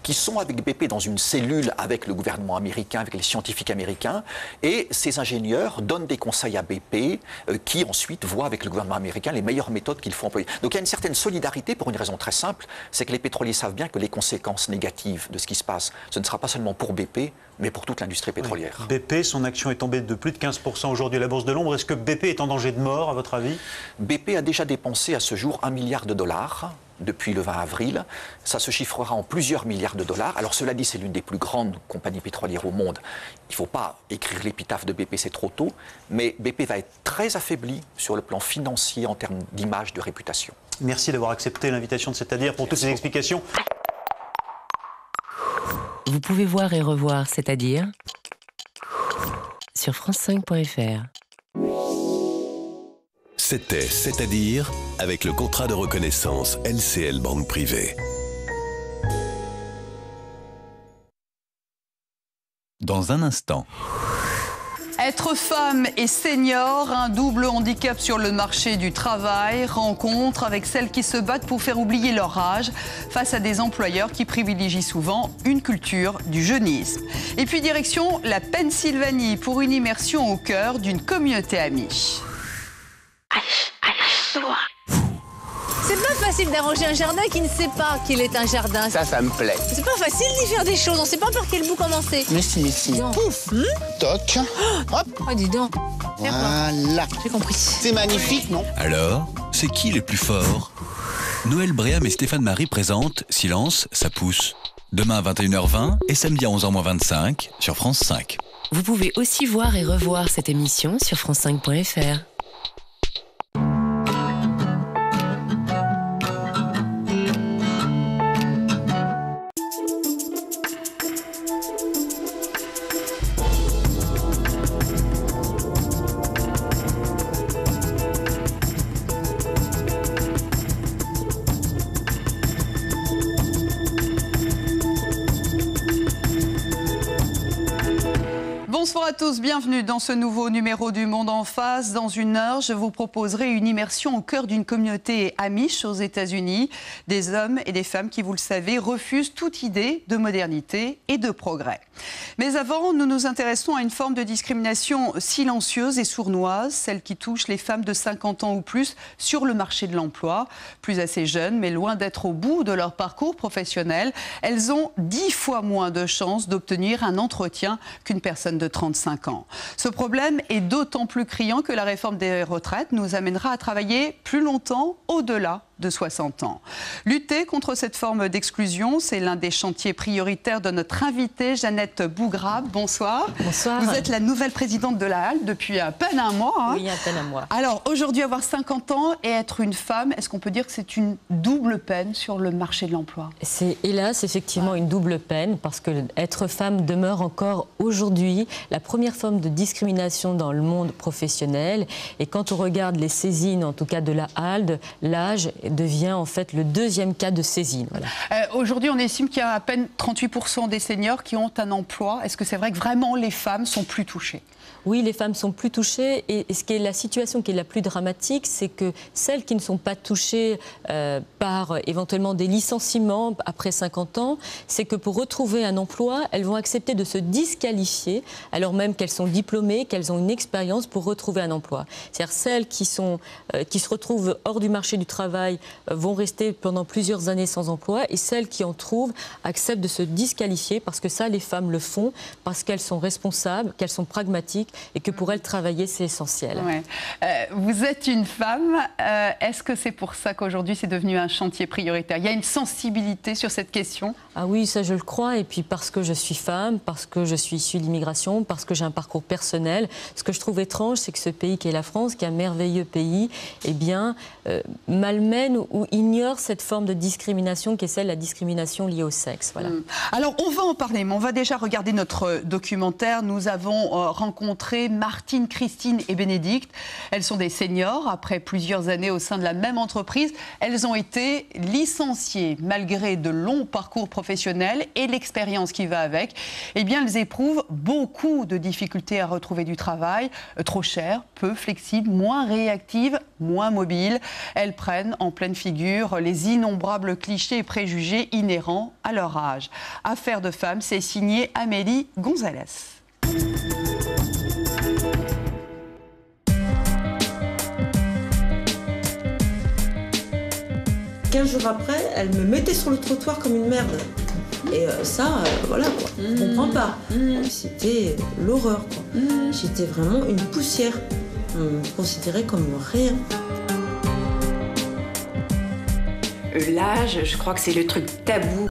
qui sont avec BP dans une cellule avec le gouvernement américain, avec les scientifiques américains, et ces ingénieurs donnent des conseils à BP qui ensuite voient avec le gouvernement américain les meilleures méthodes qu'il faut employer. Donc il y a une certaine solidarité pour une raison très simple, c'est que les pétroliers savent bien que les conséquences négatives de ce qui se passe, ce ne sera pas seulement pour BP, mais pour toute l'industrie pétrolière. Oui. BP, son action est tombée de plus de 15% aujourd'hui à la Bourse de Londres. Est-ce que BP est en danger de mort, à votre avis? BP a déjà dépensé à ce jour 1 milliard de dollars depuis le 20 avril. Ça se chiffrera en plusieurs milliards de dollars. Alors cela dit, c'est l'une des plus grandes compagnies pétrolières au monde. Il ne faut pas écrire l'épitaphe de BP, c'est trop tôt. Mais BP va être très affaibli sur le plan financier en termes d'image, de réputation. Merci d'avoir accepté l'invitation de C'est-à-dire pour toutes ces explications. Vous pouvez voir et revoir C'est-à-dire sur France5.fr. C'était C'est-à-dire avec le contrat de reconnaissance LCL Banque Privée. Dans un instant. Être femme et senior, un double handicap sur le marché du travail, rencontre avec celles qui se battent pour faire oublier leur âge face à des employeurs qui privilégient souvent une culture du jeunisme. Et puis direction la Pennsylvanie pour une immersion au cœur d'une communauté amie. C'est pas facile d'arranger un jardin qui ne sait pas qu'il est un jardin. Ça me plaît. C'est pas facile d'y faire des choses, on sait pas par quel bout commencer. Mais si. Pouf. Toc. Hop. Oh, dis donc. Voilà. J'ai compris. C'est magnifique, non? Alors, c'est qui les plus forts? Noël Bréham et Stéphane Marie présentent Silence, ça pousse. Demain à 21h20 et samedi à 11h25 sur France 5. Vous pouvez aussi voir et revoir cette émission sur France5.fr. Bonsoir à tous, bienvenue dans ce nouveau numéro du Monde en face. Dans une heure, je vous proposerai une immersion au cœur d'une communauté amish aux États-Unis. Des hommes et des femmes qui, vous le savez, refusent toute idée de modernité et de progrès. Mais avant, nous nous intéressons à une forme de discrimination silencieuse et sournoise, celle qui touche les femmes de 50 ans ou plus sur le marché de l'emploi. Plus assez jeunes, mais loin d'être au bout de leur parcours professionnel, elles ont 10 fois moins de chances d'obtenir un entretien qu'une personne de 35 ans. Ce problème est d'autant plus criant que la réforme des retraites nous amènera à travailler plus longtemps au-delà de 60 ans. Lutter contre cette forme d'exclusion, c'est l'un des chantiers prioritaires de notre invitée Jeannette Bougrab. Bonsoir. Bonsoir. Vous êtes la nouvelle présidente de la HALT depuis à peine un mois. Hein. Oui, à peine un mois. Alors, aujourd'hui, avoir 50 ans et être une femme, est-ce qu'on peut dire que c'est une double peine sur le marché de l'emploi? C'est hélas effectivement une double peine parce que être femme demeure encore aujourd'hui la première forme de discrimination dans le monde professionnel. Et quand on regarde les saisines, en tout cas de la HALT, l'âge devient en fait le deuxième cas de saisine. Voilà. Aujourd'hui, on estime qu'il y a à peine 38% des seniors qui ont un emploi. Est-ce que c'est vrai que vraiment les femmes sont plus touchées? Oui, les femmes sont plus touchées et ce qui est la situation qui est la plus dramatique, c'est que celles qui ne sont pas touchées par éventuellement des licenciements après 50 ans, c'est que pour retrouver un emploi, elles vont accepter de se disqualifier alors même qu'elles sont diplômées, qu'elles ont une expérience pour retrouver un emploi. C'est-à-dire celles qui se retrouvent hors du marché du travail vont rester pendant plusieurs années sans emploi et celles qui en trouvent acceptent de se disqualifier parce que ça, les femmes le font, parce qu'elles sont responsables, qu'elles sont pragmatiques et que pour elles, travailler, c'est essentiel. Ouais. Vous êtes une femme. Est-ce que c'est pour ça qu'aujourd'hui, c'est devenu un chantier prioritaire? Il y a une sensibilité sur cette question? Ah oui, ça je le crois. Et puis parce que je suis femme, parce que je suis issue de l'immigration, parce que j'ai un parcours personnel. Ce que je trouve étrange, c'est que ce pays qui est la France, qui est un merveilleux pays, eh bien, malmène ou ignore cette forme de discrimination qui est celle de la discrimination liée au sexe. Voilà. Alors, on va en parler, mais on va déjà regarder notre documentaire. Nous avons rencontré Martine, Christine et Bénédicte. Elles sont des seniors. Après plusieurs années au sein de la même entreprise, elles ont été licenciées malgré de longs parcours professionnels et l'expérience qui va avec. Eh bien, elles éprouvent beaucoup de difficultés à retrouver du travail. Trop cher, peu flexible, moins réactive, moins mobile. Elles prennent en pleine figure les innombrables clichés et préjugés inhérents à leur âge. Affaire de femme, c'est signé Amélie Gonzalez. 15 jours après, elle me mettait sur le trottoir comme une merde. Et voilà quoi, on comprend pas. C'était l'horreur quoi. J'étais vraiment une poussière. On me considérait comme rien. L'âge, je crois que c'est le truc tabou.